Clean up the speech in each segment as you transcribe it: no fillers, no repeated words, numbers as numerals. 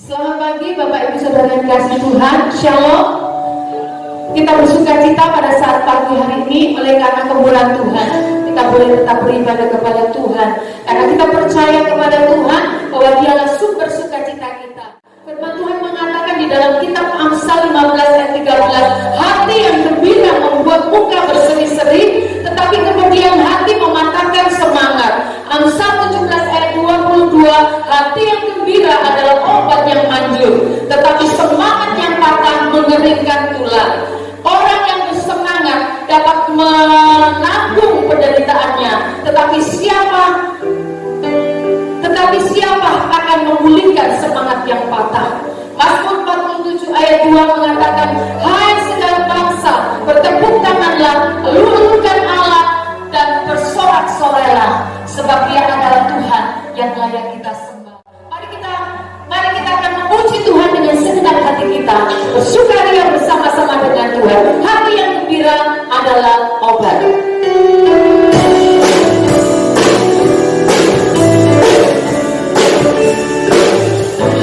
Selamat pagi Bapak Ibu Saudara yang kasih Tuhan. Shalom. Kita bersuka cita pada saat pagi hari ini oleh karena kemurahan Tuhan. Kita boleh tetap beribadah kepada Tuhan karena kita percaya kepada Tuhan bahwa Dialah sumber sukacita kita. Firman Tuhan mengatakan di dalam kitab Amsal 15 ayat 13, hati yang gembira membuat muka berseri-seri, tetapi kemudian hati mematahkan semangat. Amsal 17 ayat 22, hati yang gembira adalah obat yang manjur, tetapi semangat yang patah mengeringkan tulang. Orang yang bersemangat dapat menanggung penderitaannya, tetapi siapa akan memulihkan semangat yang patah? Mazmur 47 ayat 2 mengatakan, hai segala bangsa, bertepuk tanganlah, elung-elungkan Allah dan bersorak-sorailah, sebab Dia adalah Tuhan yang layak kita sembah. Mari kita akan memuji Tuhan dengan segenap hati kita, bersukaria bersama-sama dengan Tuhan. Hati yang gembira adalah obat.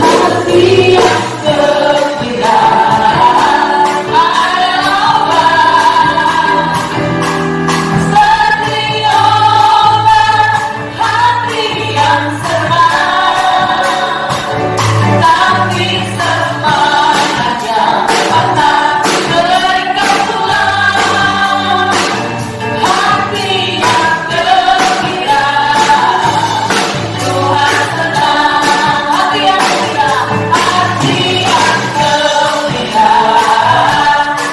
Hati yang gembira adalah obat. Seperti obat hati yang senang, tapi semangatnya patah keringkan tulang. Hati yang gembira Tuhan senang. Hati yang gembira, hati yang gembira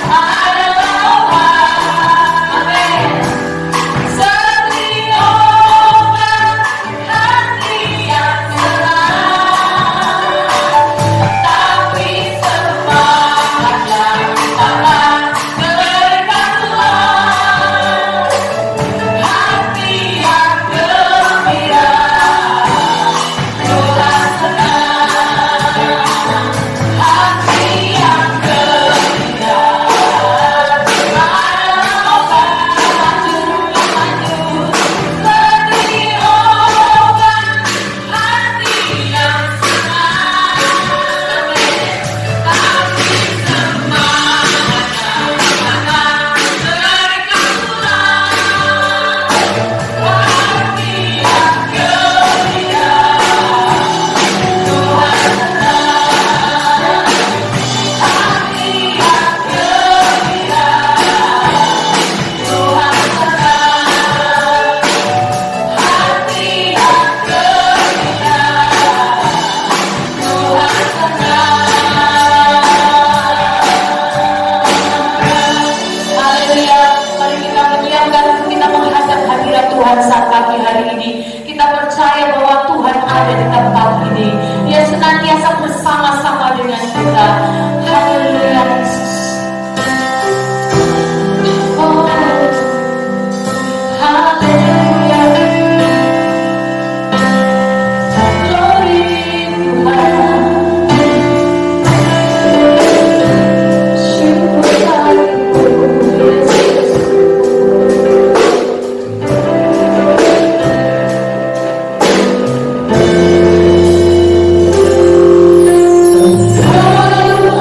adalah obat. Amin. Seperti obat hati yang senang, tapi semangatnya patah keringkan tulang. Hati yang gembira Tuhan senang. Hati yang gembira adalah obat. Lanjut. Seperti obat hati yang senang, tapi semangatnya patah keringkan tulang. Hati yang gembira Tuhan senang. Hati yang gembira Tuhan senang. Hati yang gembira Tuhan senang. Haleluya. Mari kita menyiapkan, kita menghadap hadirat Tuhan saat pagi hari ini. Kita percaya bahwa Tuhan ada di tempat ini. Dia senantiasa bersama-sama dengan kita. Haleluya Yesus. Oh, haleluya. Glory Tuhan. Syukur Yesus. Oh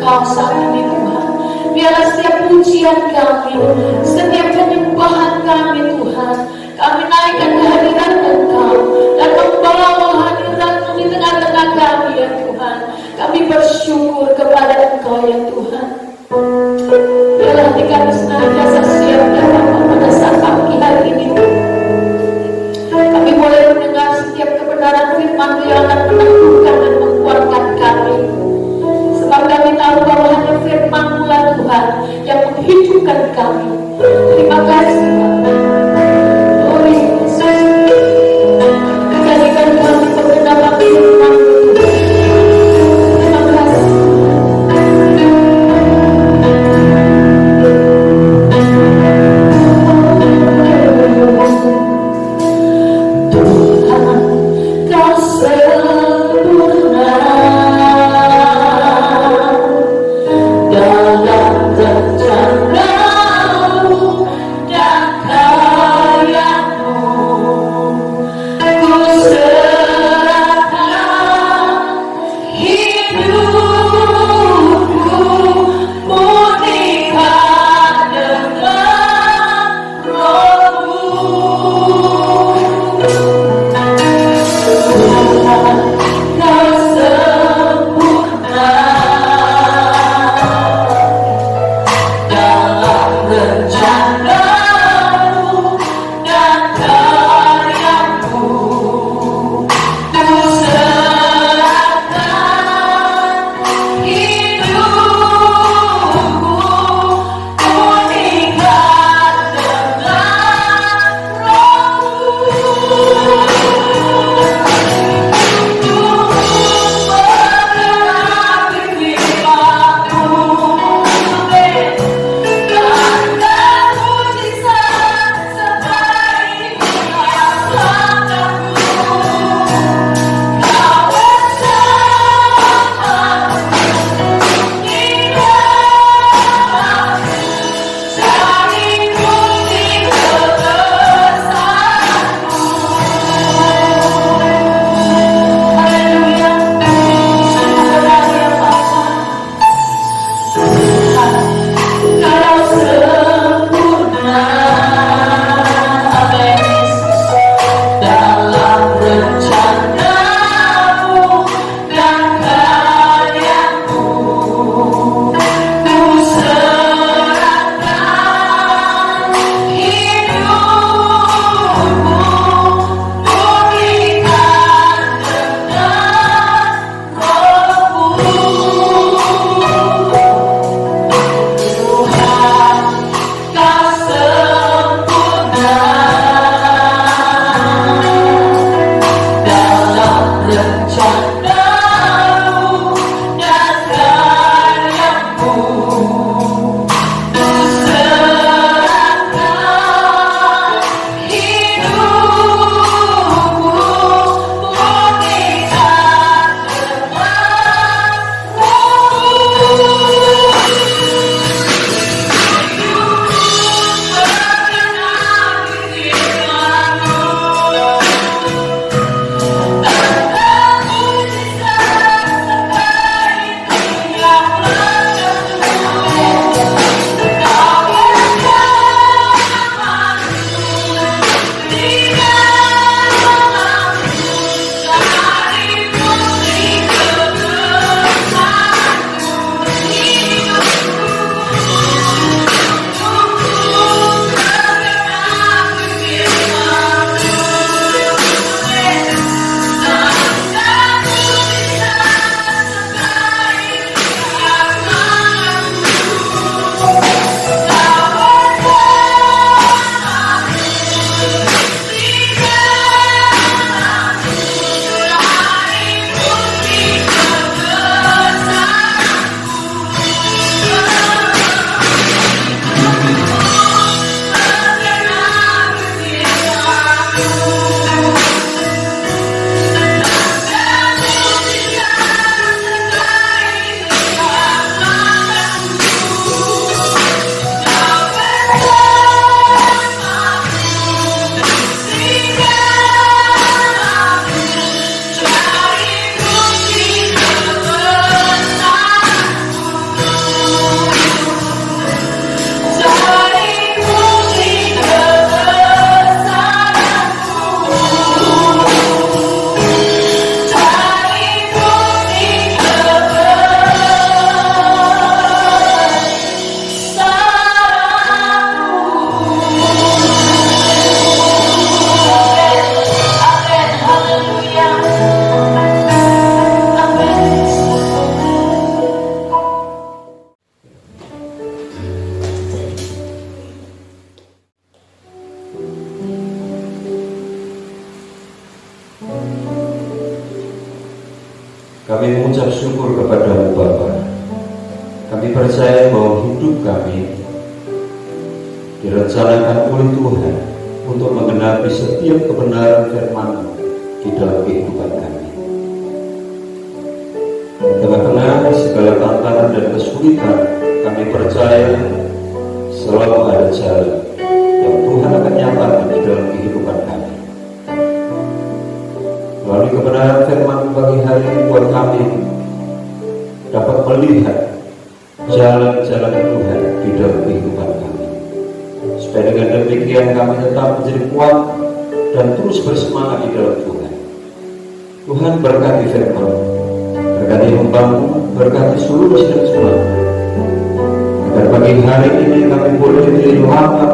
Engkau saat ini Tuhan. Biarlah setiap pujian kami, setiap penyembahan kami Tuhan, kami naikkan kehadiran Engkau dan membawa hadirat-Mu di tengah-tengah kami ya Tuhan. Kami bersyukur kepada Engkau ya Tuhan. Biarlah hati kami senantiasa siap dan Bapa pada saat pagi hari ini. Kami boleh mendengar setiap kebenaran firman-Mu yang akan meneguhkan dan menguatkan kami. Sebab kami tahu bahwa hanya firman-Mu lah Tuhan yang menghidupkan kami. Terima kasih Bapa. Oh Yesus, jadikan kami pendengar firman-Mu Tuhan. Terima kasih. Tuhan, Kau selalu kepadamu Bapa. Kami percaya bahwa hidup kami direncanakan oleh Tuhan untuk menggenapi setiap kebenaran firman-Mu di dalam kehidupan kami. Tengah-tengah segala tantangan dan kesulitan, kami percaya selalu ada jalan yang Tuhan akan nyatakan di dalam kehidupan kami. Melalui kebenaran firman pagi hari ini buat kami dapat melihat jalan-jalan Tuhan di dalam kehidupan kami, supaya dengan demikian kami tetap menjadi kuat dan terus bersemangat di dalam Tuhan. Tuhan berkati firman, berkati hamba-Mu, berkati seluruh sidang jemaat, agar pagi hari ini kami boleh diselamatkan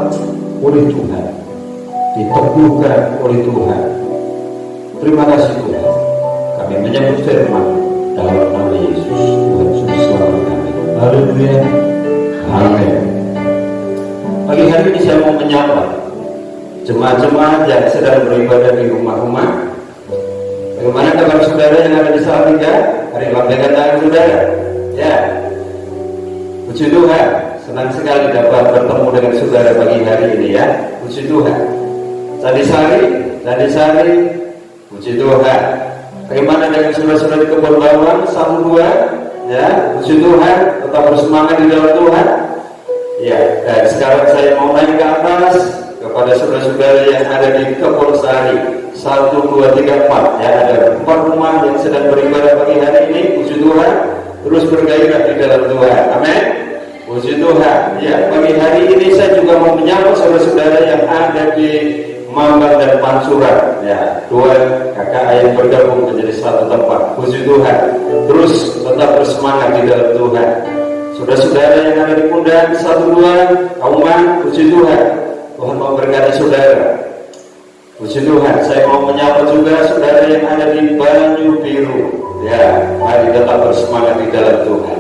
oleh Tuhan, diteguhkan oleh Tuhan. Terima kasih Tuhan. Kami menyambut firman dalam nama Yesus. Tuhan sudah selamat kami. Haleluya. Amin. Pagi hari ini saya mau menyapa jemaat-jemaat yang sedang beribadah di rumah-rumah. Bagaimana kabar saudara yang ada di Salatiga? Hari lambaikan tangan saudara. Ya. Puji Tuhan. Senang sekali dapat bertemu dengan saudara pagi hari ini ya. Puji Tuhan. Sari, puji Tuhan. Bagaimana dengan saudara-saudara di Kebon Bawang? 1-2 ya, puji Tuhan. Tetap bersemangat di dalam Tuhan. Ya, dan sekarang saya mau naik ke atas kepada saudara-saudara yang ada di Kebon Sari. 1, 2, 3, 4 ya, ada 4 rumah yang sedang beribadah pagi hari ini. Puji Tuhan. Terus bergairah di dalam Tuhan. Amin. Puji Tuhan. Ya, pagi hari ini saya juga mau menyapa saudara-saudara yang ada di Mambang dan Pansuran. Ya, 2 kakak ayah bergabung menjadi satu tempat. Puji Tuhan. Terus tetap bersemangat di dalam Tuhan. Saudara-saudara yang ada di Pundan 1-2 Kauman, puji Tuhan. Tuhan mau berkati saudara. Puji Tuhan. Saya mau menyapa juga saudara yang ada di Banyu Biru. Ya, mari tetap bersemangat di dalam Tuhan.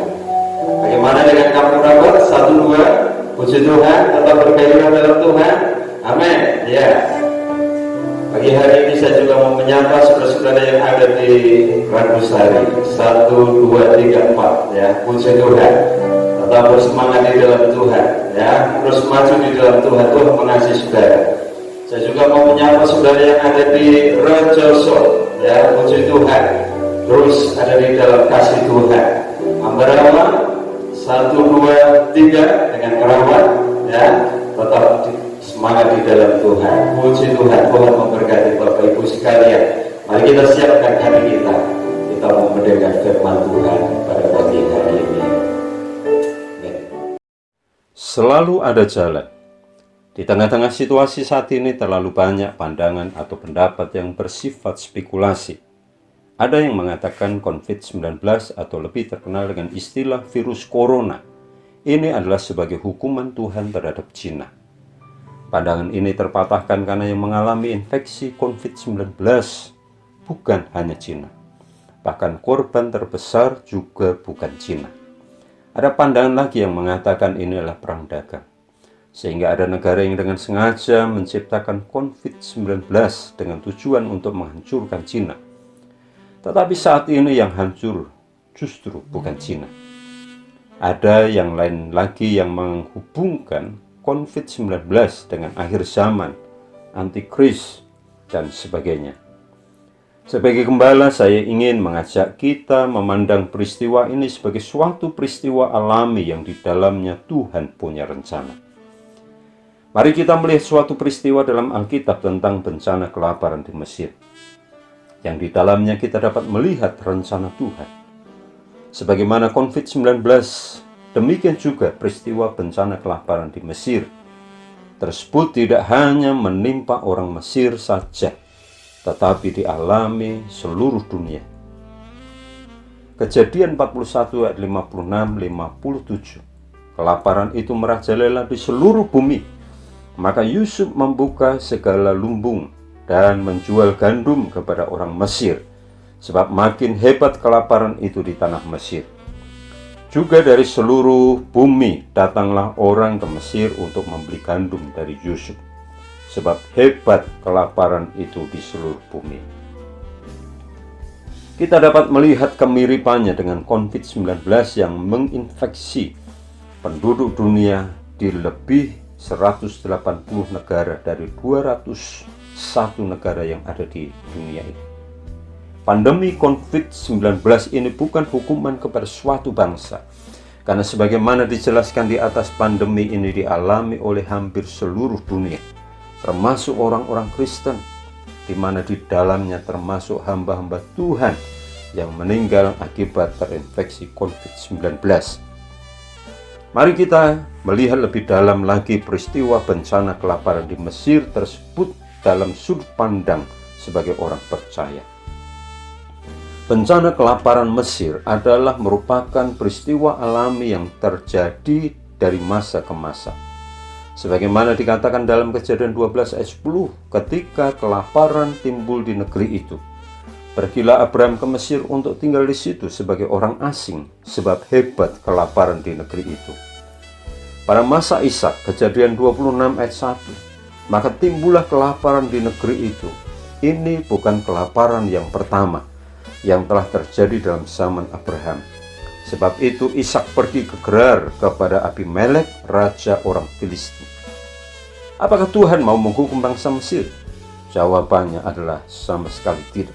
Bagaimana dengan kampung Rabat 1-2? Puji Tuhan, tetap bergairah dalam Tuhan. Amin. Ya. Pagi hari ini saya juga mau menyapa saudara-saudara yang ada di Ragusari 1, 2, 3, 4 ya. Puji Tuhan. Tetap bersemangat di dalam Tuhan ya. Terus maju di dalam Tuhan. Tuhan mengasihi saudara. Saya juga mau menyapa saudara yang ada di Rejoso ya. Puji Tuhan. Terus ada di dalam kasih Tuhan. Ambarawa 1, 2, 3 dengan kerawat ya. Tetap semangat di dalam Tuhan. Puji Tuhan. Tuhan memberkati Bapak Ibu sekalian. Mari kita siapkan hati kita. Kita mau mendengar firman Tuhan pada pagi hari ini. Amen. Selalu ada jalan. Di tengah-tengah situasi saat ini terlalu banyak pandangan atau pendapat yang bersifat spekulasi. Ada yang mengatakan COVID-19 atau lebih terkenal dengan istilah virus corona. Ini adalah sebagai hukuman Tuhan terhadap Cina. Pandangan ini terpatahkan karena yang mengalami infeksi COVID-19 bukan hanya Cina. Bahkan korban terbesar juga bukan Cina. Ada pandangan lagi yang mengatakan ini adalah perang dagang. Sehingga ada negara yang dengan sengaja menciptakan COVID-19 dengan tujuan untuk menghancurkan Cina. Tetapi saat ini yang hancur justru bukan Cina. Ada yang lain lagi yang menghubungkan COVID-19 dengan akhir zaman, antikris, dan sebagainya. Sebagai gembala, saya ingin mengajak kita memandang peristiwa ini sebagai suatu peristiwa alami yang di dalamnya Tuhan punya rencana. Mari kita melihat suatu peristiwa dalam Alkitab tentang bencana kelaparan di Mesir, yang di dalamnya kita dapat melihat rencana Tuhan. Sebagaimana COVID-19, demikian juga peristiwa bencana kelaparan di Mesir tersebut tidak hanya menimpa orang Mesir saja, tetapi dialami seluruh dunia. Kejadian 41 ayat 56-57. Kelaparan itu merajalela di seluruh bumi. Maka Yusuf membuka segala lumbung dan menjual gandum kepada orang Mesir, sebab makin hebat kelaparan itu di tanah Mesir. Juga dari seluruh bumi datanglah orang ke Mesir untuk membeli gandum dari Yusuf, sebab hebat kelaparan itu di seluruh bumi. Kita dapat melihat kemiripannya dengan COVID-19 yang menginfeksi penduduk dunia di lebih 180 negara dari 201 negara yang ada di dunia ini. Pandemi COVID-19 ini bukan hukuman kepada suatu bangsa, karena sebagaimana dijelaskan di atas, pandemi ini dialami oleh hampir seluruh dunia, termasuk orang-orang Kristen, di mana di dalamnya termasuk hamba-hamba Tuhan yang meninggal akibat terinfeksi COVID-19. Mari kita melihat lebih dalam lagi peristiwa bencana kelaparan di Mesir tersebut dalam sudut pandang sebagai orang percaya. Bencana kelaparan Mesir adalah merupakan peristiwa alami yang terjadi dari masa ke masa. Sebagaimana dikatakan dalam Kejadian 12 ayat 10, ketika kelaparan timbul di negeri itu, pergilah Abraham ke Mesir untuk tinggal di situ sebagai orang asing, sebab hebat kelaparan di negeri itu. Pada masa Ishak, Kejadian 26 ayat 1, maka timbullah kelaparan di negeri itu. Ini bukan kelaparan yang pertama yang telah terjadi dalam zaman Abraham. Sebab itu Ishak pergi ke Gerar kepada Abimelek, raja orang Filistin. Apakah Tuhan mau menghukum bangsa Mesir? Jawabannya adalah sama sekali tidak.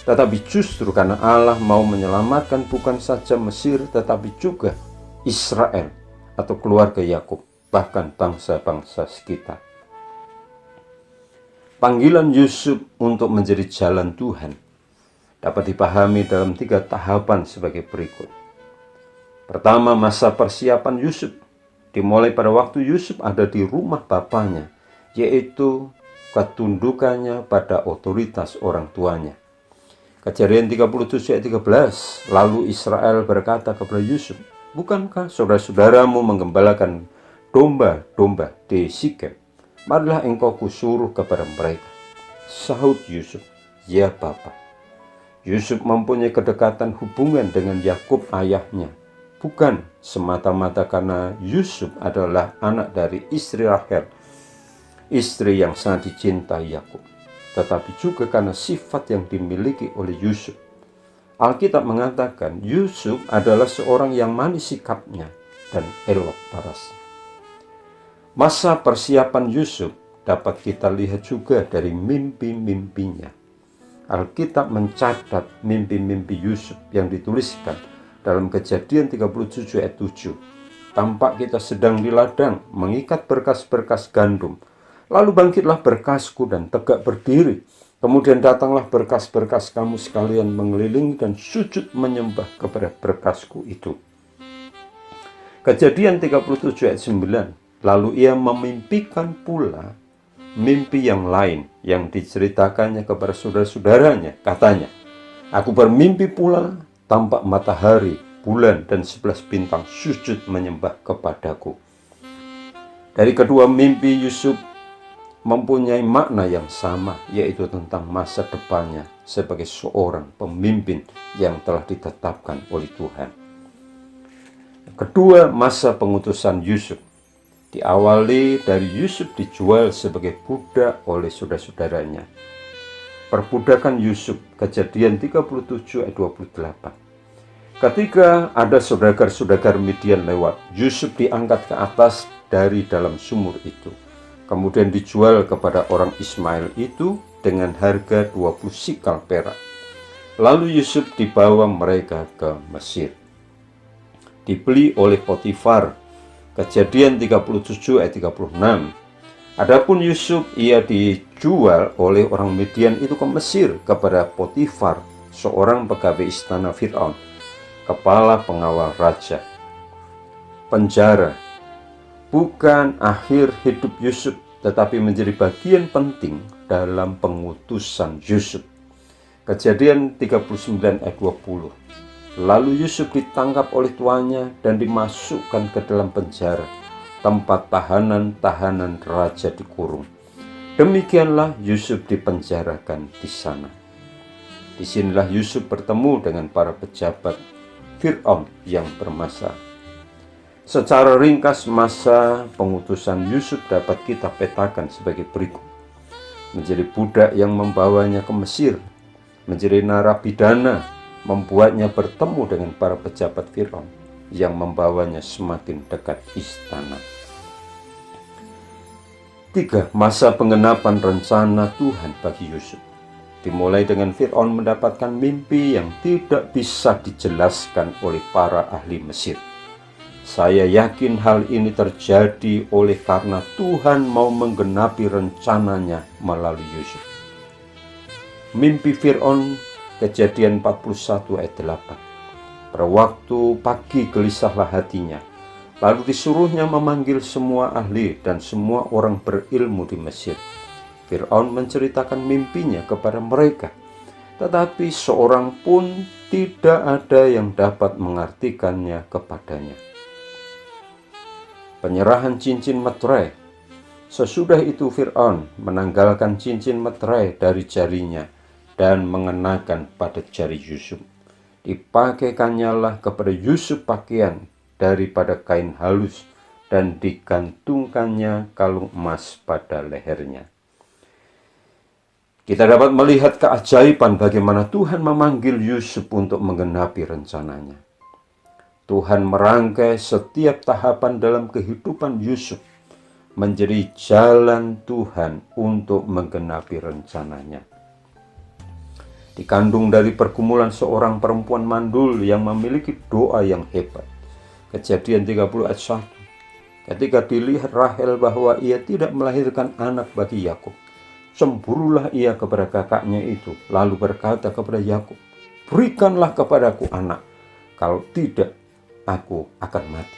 Tetapi justru karena Allah mau menyelamatkan bukan saja Mesir, tetapi juga Israel atau keluarga Yakub, bahkan bangsa-bangsa sekitar. Panggilan Yusuf untuk menjadi jalan Tuhan dapat dipahami dalam 3 tahapan sebagai berikut. Pertama, masa persiapan Yusuf dimulai pada waktu Yusuf ada di rumah bapaknya, yaitu ketundukannya pada otoritas orang tuanya. Kejadian 37 ayat 13, lalu Israel berkata kepada Yusuf, bukankah saudara-saudaramu menggembalakan domba-domba di Sikem? Marilah engkau kusuruh kepada mereka. Sahut Yusuf, ya Bapa. Yusuf mempunyai kedekatan hubungan dengan Yakub ayahnya, bukan semata-mata karena Yusuf adalah anak dari istri Rahel, istri yang sangat dicintai Yakub, tetapi juga karena sifat yang dimiliki oleh Yusuf. Alkitab mengatakan Yusuf adalah seorang yang manis sikapnya dan elok parasnya. Masa persiapan Yusuf dapat kita lihat juga dari mimpi-mimpinya. Alkitab mencatat mimpi-mimpi Yusuf yang dituliskan dalam Kejadian 37 ayat 7. Tampak kita sedang di ladang mengikat berkas-berkas gandum. Lalu bangkitlah berkasku dan tegak berdiri. Kemudian datanglah berkas-berkas kamu sekalian mengelilingi dan sujud menyembah kepada berkasku itu. Kejadian 37 ayat 9. Lalu ia memimpikan pula mimpi yang lain yang diceritakannya kepada saudara-saudaranya. Katanya, aku bermimpi pula tampak matahari, bulan, dan 11 bintang sujud menyembah kepadaku. Dari kedua mimpi Yusuf mempunyai makna yang sama, yaitu tentang masa depannya sebagai seorang pemimpin yang telah ditetapkan oleh Tuhan. Kedua, masa pengutusan Yusuf diawali dari Yusuf dijual sebagai budak oleh saudara-saudaranya. Perbudakan Yusuf, Kejadian 37 ayat 28. Ketika ada saudagar-saudagar Midian lewat, Yusuf diangkat ke atas dari dalam sumur itu, kemudian dijual kepada orang Ismail itu dengan harga 20 sikal perak. Lalu Yusuf dibawa mereka ke Mesir. Dibeli oleh Potifar, Kejadian 37 ayat 36. Adapun Yusuf, ia dijual oleh orang Midian itu ke Mesir kepada Potifar, seorang pegawai istana Fir'aun, kepala pengawal raja. Penjara bukan akhir hidup Yusuf, tetapi menjadi bagian penting dalam pengutusan Yusuf. Kejadian 39 ayat 20. Lalu Yusuf ditangkap oleh tuannya dan dimasukkan ke dalam penjara, tempat tahanan-tahanan raja dikurung. Demikianlah Yusuf dipenjarakan di sana. Disinilah Yusuf bertemu dengan para pejabat Fir'aun yang bermasalah. Secara ringkas, masa pengutusan Yusuf dapat kita petakan sebagai berikut. Menjadi budak yang membawanya ke Mesir, menjadi narapidana membuatnya bertemu dengan para pejabat Firaun yang membawanya semakin dekat istana. 3. Masa penggenapan rencana Tuhan bagi Yusuf. Dimulai dengan Firaun mendapatkan mimpi yang tidak bisa dijelaskan oleh para ahli Mesir. Saya yakin hal ini terjadi oleh karena Tuhan mau menggenapi rencananya melalui Yusuf. Mimpi Firaun, Kejadian 41 ayat 8. Pada waktu pagi gelisahlah hatinya, lalu disuruhnya memanggil semua ahli dan semua orang berilmu di Mesir. Firaun menceritakan mimpinya kepada mereka, tetapi seorang pun tidak ada yang dapat mengartikannya kepadanya. Penyerahan cincin meterai. Sesudah itu Firaun menanggalkan cincin meterai dari jarinya dan mengenakan pada jari Yusuf. Dipakeikannyalah kepada Yusuf pakaian daripada kain halus dan digantungkannya kalung emas pada lehernya. Kita dapat melihat keajaiban bagaimana Tuhan memanggil Yusuf untuk menggenapi rencananya. Tuhan merangkai setiap tahapan dalam kehidupan Yusuf menjadi jalan Tuhan untuk menggenapi rencananya. Dikandung dari pergumulan seorang perempuan mandul yang memiliki doa yang hebat. Kejadian 30 ayat 1. Ketika dilihat Rahel bahwa ia tidak melahirkan anak bagi Yakub, cemburulah ia kepada kakaknya itu, lalu berkata kepada Yakub, "Berikanlah kepadaku anak, kalau tidak aku akan mati."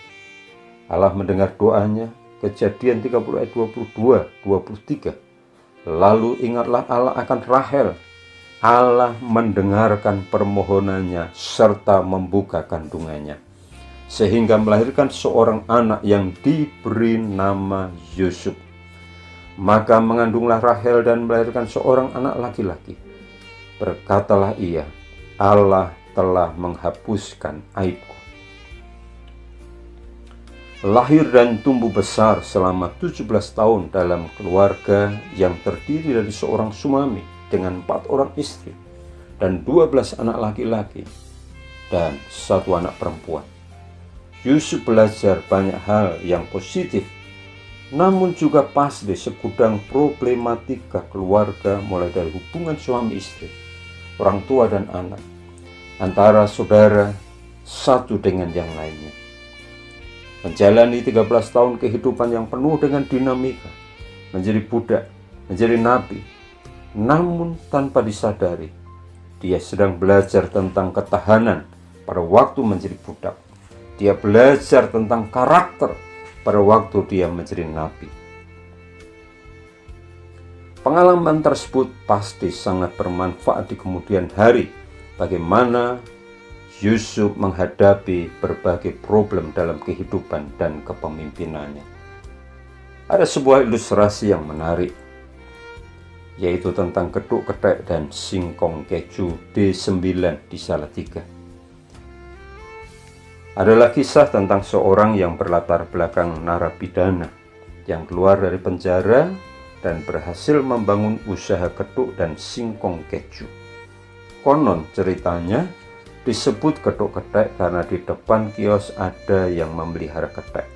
Allah mendengar doanya. Kejadian 30 ayat 22, 23. Lalu ingatlah Allah akan Rahel. Allah mendengarkan permohonannya serta membuka kandungannya, sehingga melahirkan seorang anak yang diberi nama Yusuf. Maka mengandunglah Rahel dan melahirkan seorang anak laki-laki. Berkatalah ia, "Allah telah menghapuskan aibku." Lahir dan tumbuh besar selama 17 tahun dalam keluarga yang terdiri dari seorang suami dengan 4 orang istri dan 12 anak laki-laki dan 1 anak perempuan. Yusuf belajar banyak hal yang positif, namun juga pasti segudang problematika keluarga, mulai dari hubungan suami istri, orang tua dan anak, antara saudara satu dengan yang lainnya. Menjalani 13 tahun kehidupan yang penuh dengan dinamika, menjadi budak, menjadi nabi, namun tanpa disadari, dia sedang belajar tentang ketahanan pada waktu menjadi budak. Dia belajar tentang karakter pada waktu dia menjadi nabi. Pengalaman tersebut pasti sangat bermanfaat di kemudian hari, bagaimana Yusuf menghadapi berbagai problem dalam kehidupan dan kepemimpinannya. Ada sebuah ilustrasi yang menarik, yaitu tentang keduk ketek dan singkong keju D9 di Salatiga. Adalah kisah tentang seorang yang berlatar belakang narapidana yang keluar dari penjara dan berhasil membangun usaha keduk dan singkong keju. Konon ceritanya disebut keduk ketek karena di depan kios ada yang memelihara ketek.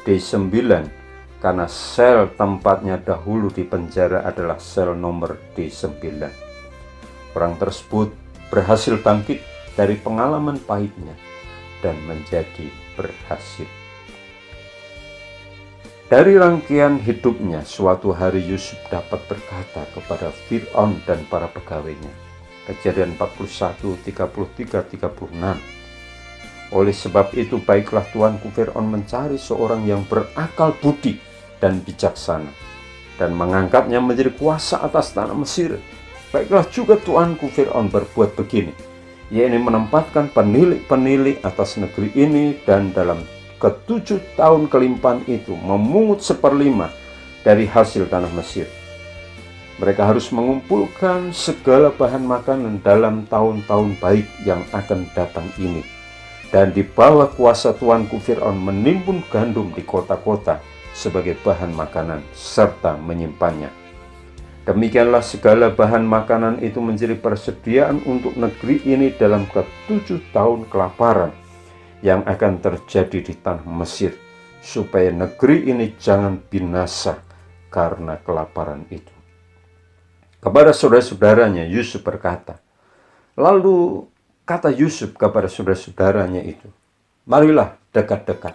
D9 karena sel tempatnya dahulu di penjara adalah sel nomor D9. Orang tersebut berhasil bangkit dari pengalaman pahitnya dan menjadi berhasil. Dari rangkaian hidupnya, suatu hari Yusuf dapat berkata kepada Firaun dan para pegawainya. Kejadian 41, 33, 36. Oleh sebab itu baiklah tuanku Firaun mencari seorang yang berakal budi dan bijaksana dan mengangkatnya menjadi kuasa atas tanah Mesir. Baiklah juga tuanku Firaun berbuat begini, yaitu menempatkan penilik-penilik atas negeri ini, dan dalam ke-7 tahun kelimpahan itu memungut 1/5 dari hasil tanah Mesir. Mereka harus mengumpulkan segala bahan makanan dalam tahun-tahun baik yang akan datang ini, dan di bawah kuasa tuanku Firaun menimbun gandum di kota-kota sebagai bahan makanan serta menyimpannya. Demikianlah segala bahan makanan itu menjadi persediaan untuk negeri ini dalam ke-7 tahun kelaparan yang akan terjadi di tanah Mesir, supaya negeri ini jangan binasa karena kelaparan itu. Kepada saudara-saudaranya Yusuf berkata, lalu kata Yusuf kepada saudara-saudaranya itu, marilah dekat-dekat.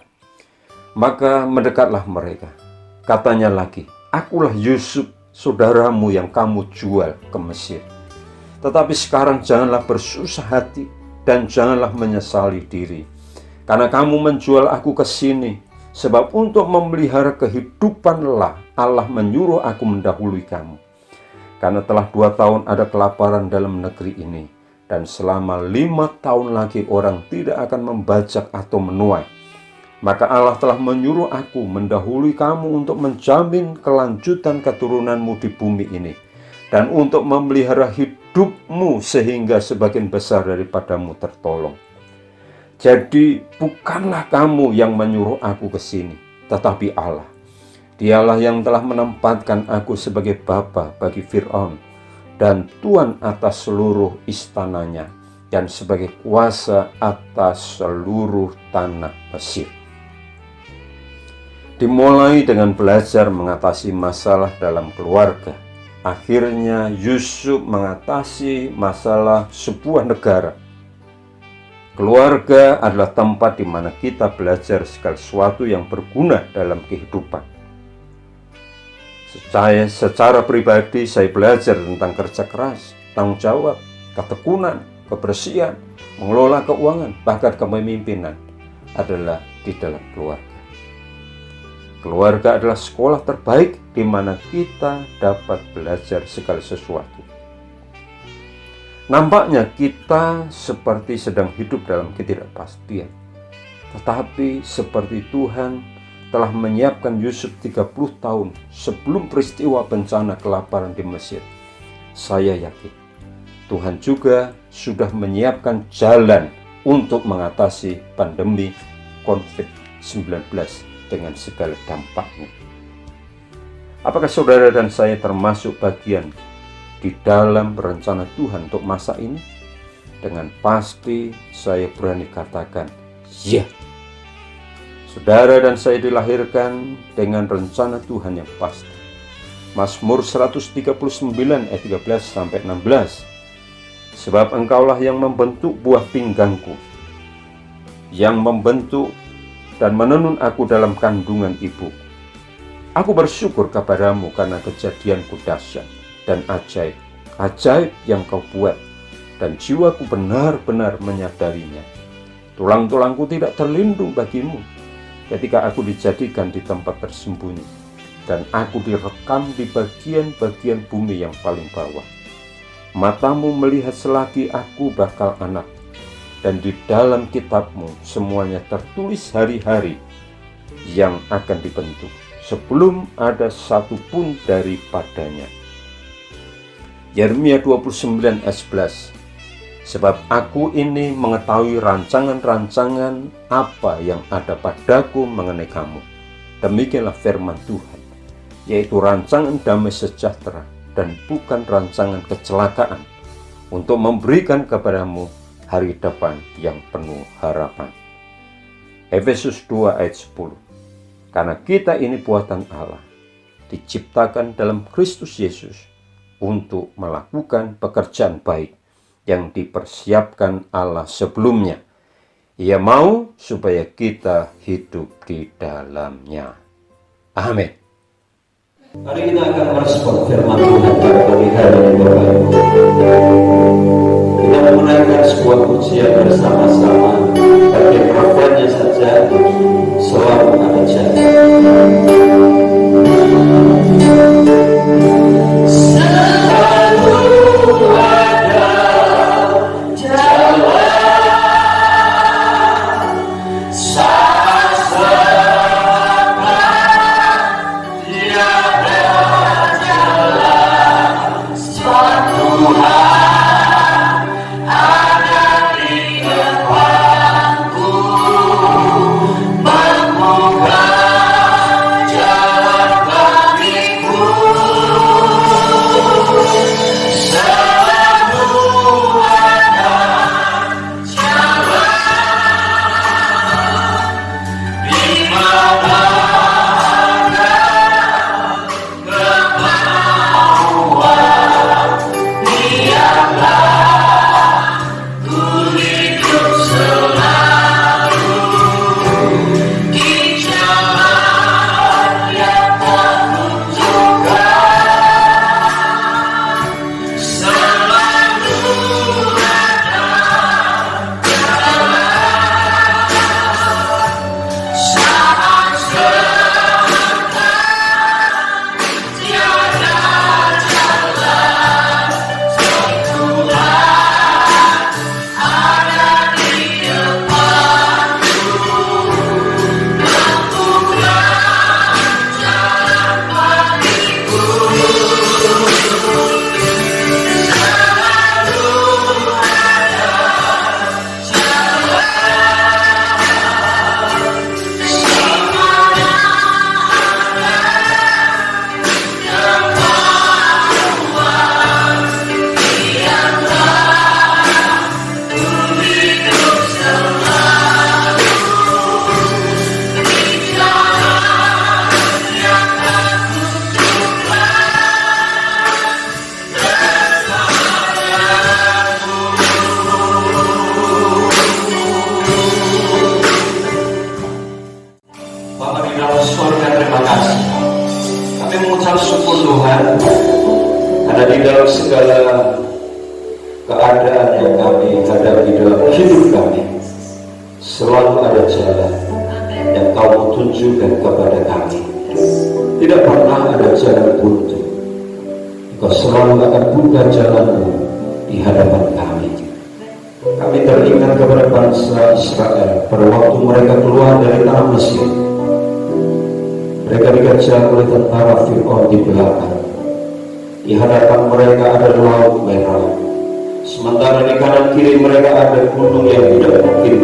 Maka mendekatlah mereka. Katanya lagi, akulah Yusuf, saudaramu yang kamu jual ke Mesir. Tetapi sekarang janganlah bersusah hati dan janganlah menyesali diri, karena kamu menjual aku ke sini, sebab untuk memelihara kehidupanlah Allah menyuruh aku mendahului kamu. Karena telah 2 tahun ada kelaparan dalam negeri ini, dan selama 5 tahun lagi orang tidak akan membajak atau menuai. Maka Allah telah menyuruh aku mendahului kamu untuk menjamin kelanjutan keturunanmu di bumi ini, dan untuk memelihara hidupmu sehingga sebagian besar daripadamu tertolong. Jadi bukanlah kamu yang menyuruh aku ke sini, tetapi Allah. Dialah yang telah menempatkan aku sebagai bapa bagi Fir'aun dan tuan atas seluruh istananya, dan sebagai kuasa atas seluruh tanah Mesir. Dimulai dengan belajar mengatasi masalah dalam keluarga. Akhirnya Yusuf mengatasi masalah sebuah negara. Keluarga adalah tempat di mana kita belajar segala sesuatu yang berguna dalam kehidupan. Secara pribadi saya belajar tentang kerja keras, tanggung jawab, ketekunan, kebersihan, mengelola keuangan, bahkan kepemimpinan adalah di dalam keluarga. Keluarga adalah sekolah terbaik di mana kita dapat belajar segala sesuatu. Nampaknya kita seperti sedang hidup dalam ketidakpastian. Tetapi seperti Tuhan telah menyiapkan Yusuf 30 tahun sebelum peristiwa bencana kelaparan di Mesir, saya yakin Tuhan juga sudah menyiapkan jalan untuk mengatasi pandemi COVID-19 dengan segala dampaknya. Apakah saudara dan saya termasuk bagian di dalam rencana Tuhan untuk masa ini? Dengan pasti saya berani katakan, ya. Saudara dan saya dilahirkan dengan rencana Tuhan yang pasti. Mazmur 139 ayat 13-16. Sebab engkaulah yang membentuk buah pinggangku, yang membentuk dan menenun aku dalam kandungan ibu. Aku bersyukur kepadamu karena kejadianku dahsyat dan ajaib, ajaib yang kau buat, dan jiwaku benar-benar menyadarinya. Tulang-tulangku tidak terlindung bagimu ketika aku dijadikan di tempat tersembunyi, dan aku direkam di bagian-bagian bumi yang paling bawah. Matamu melihat selagi aku bakal anak, dan di dalam kitabmu semuanya tertulis hari-hari yang akan dibentuk, sebelum ada satu pun daripadanya. Yeremia 29 ayat 11. Sebab aku ini mengetahui rancangan-rancangan apa yang ada padaku mengenai kamu. Demikianlah firman Tuhan, yaitu rancangan damai sejahtera dan bukan rancangan kecelakaan, untuk memberikan kepadamu hari depan yang penuh harapan. Efesus 2 ayat 10. Karena kita ini buatan Allah, diciptakan dalam Kristus Yesus untuk melakukan pekerjaan baik yang dipersiapkan Allah sebelumnya. Ia mau supaya kita hidup di dalamnya. Amin. Mari kita akan merespon firman Tuhan pada pagi hari ini, Bapak Ibu. Kita menaikkan sebuah pujian bersama-sama. Bagian refrennya saja, selalu ada jalan. Bye. Ada di dalam segala keadaan yang kami hadapi dalam hidup kami, selalu ada jalan yang Kau mau tunjukkan kepada kami. Tidak pernah ada jalan buntu. Kau selalu akan buka jalan-Mu di hadapan kami. Kami teringat kepada bangsa Israel pada waktu mereka keluar dari tanah Mesir. Mereka dikejar oleh tentara Fir'aun di belakang. Di hadapan mereka ada laut merah, sementara di kanan kiri mereka ada gunung yang tidak mungkin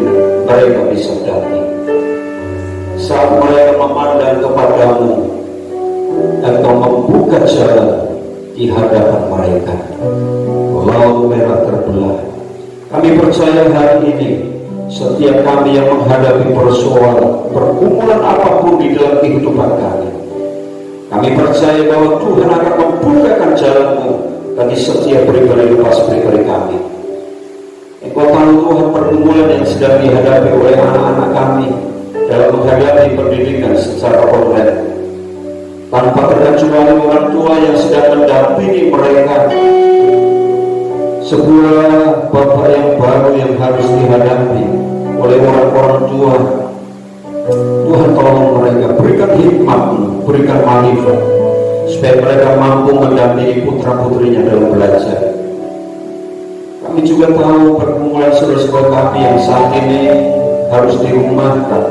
mereka bisa daki. Saat mereka memandang kepadamu, Engkau membuka jalan di hadapan mereka. Laut merah terbelah. Kami percaya hari ini, setiap kami yang menghadapi persoalan, pergumulan apapun di dalam kehidupan kami, kami percaya bahwa Tuhan akan membukakan jalan-Mu bagi setiap pribadi lepas pribadi kami. Engkau tahu Tuhan pergumulan yang sedang dihadapi oleh anak-anak kami dalam menghadapi pendidikan secara online. Tanpa terkecuali orang tua yang sedang mendampingi mereka. Sebuah bapak yang baru yang harus dihadapi oleh orang-orang tua. Tuhan tolong mereka, berikan hikmat-Mu, berikan manifat, supaya mereka mampu mendampingi putra-putrinya dalam belajar. Kami juga tahu pergumulan saudara-saudara kami yang saat ini harus dirumahkan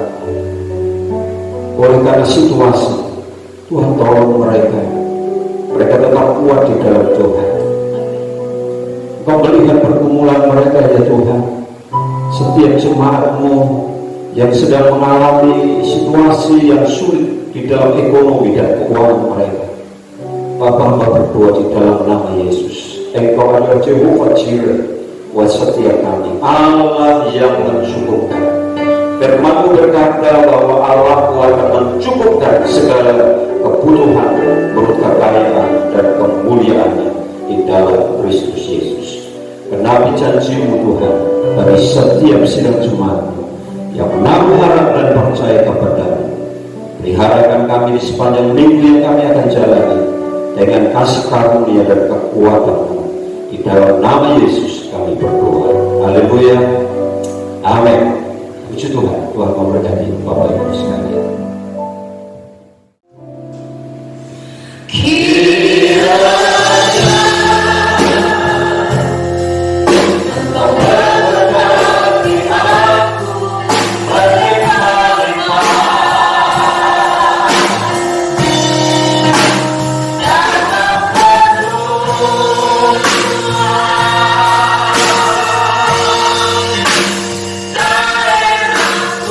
oleh karena situasi. Tuhan tolong mereka, mereka tetap kuat di dalam Tuhan. Kau melihat pergumulan mereka ya Tuhan. Setiap jemaat-Mu yang sedang mengalami situasi yang sulit di dalam ekonomi dan keuangan mereka, Bapa berdoa di dalam nama Yesus, Engkau adalah Jehovah Jireh buat setiap kami, Allah yang mencukupkan. Firman-Mu berkata bahwa Allah akan mencukupkan segala kebutuhan menurut kekayaan dan kemuliaannya di dalam Kristus Yesus. Kenapi janji-Mu Tuhan bagi setiap sidang jemaat-Mu yang menaruh harap dan percaya kepada-Mu. Peliharakan kami di sepanjang minggu yang kami akan jalani dengan kasih karunia dan kekuatan-Mu. Di dalam nama Yesus kami berdoa. Haleluya. Amin. Puji Tuhan. Tuhan memberkati Bapak Ibu sekalian. Daerahku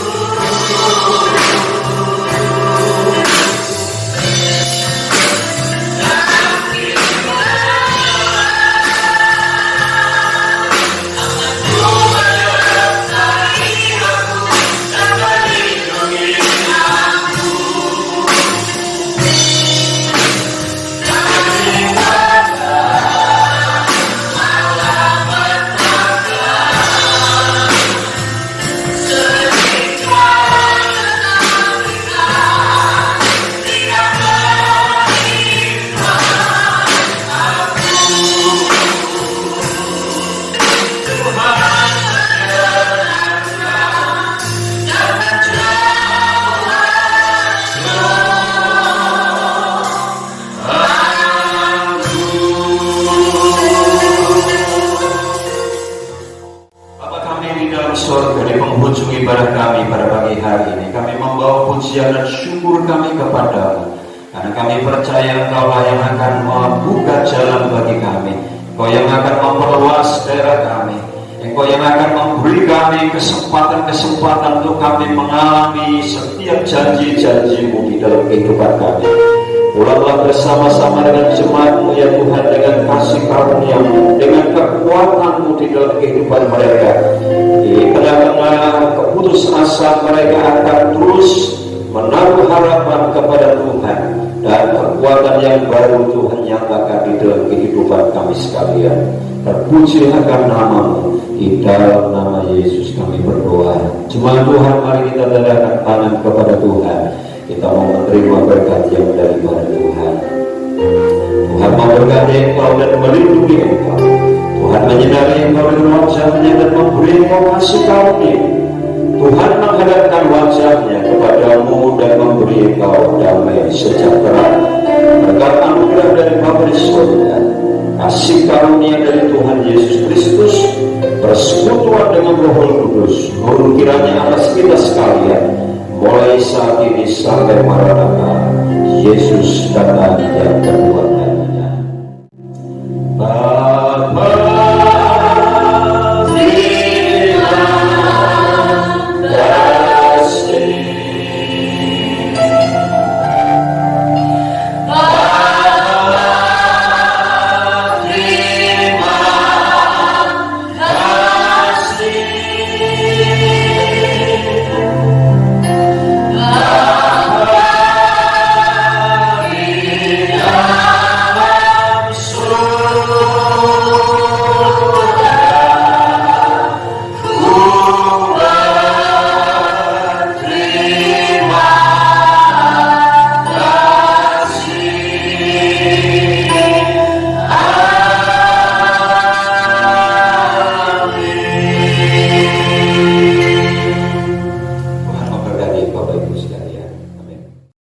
pagi hari ini. Kami membawa pujian dan syukur kami kepadamu, karena kami percaya Engkaulah yang akan membuka jalan bagi kami, Engkau yang akan memperluas daerah kami, Engkau yang akan memberi kami kesempatan-kesempatan untuk kami mengalami setiap janji-janji-Mu di dalam kehidupan kami. Pulanglah bersama-sama dengan jemaat-Mu ya Tuhan, dengan kasih karunia-Mu, dengan kekuatan-Mu di dalam kehidupan mereka. Di tengah-tengah keputus asa mereka akan terus menaruh harapan kepada Tuhan, dan kekuatan yang baru Tuhan nyatakan di dalam kehidupan kami sekalian. Terpuji akan nama-Mu, di dalam nama Yesus kami berdoa. Jemaat Tuhan, mari kita tadahkan tangan kepada Tuhan. Kita mau menerima berkat yang daripada Tuhan. Tuhan memberkati engkau dan melindungi engkau. Tuhan menyinari engkau dengan wajah-Nya dan memberi engkau kasih karunia. Tuhan menghadapkan wajah-Nya kepadamu dan memberi engkau damai sejahtera. Berkat anugerah dari Bapa di surga, kasih karunia dari Tuhan Yesus Kristus, persekutuan dengan Roh Kudus, turun kiranya atas kita sekalian, mulai saat ini sampai maranatha. Yesus datang yang kedua.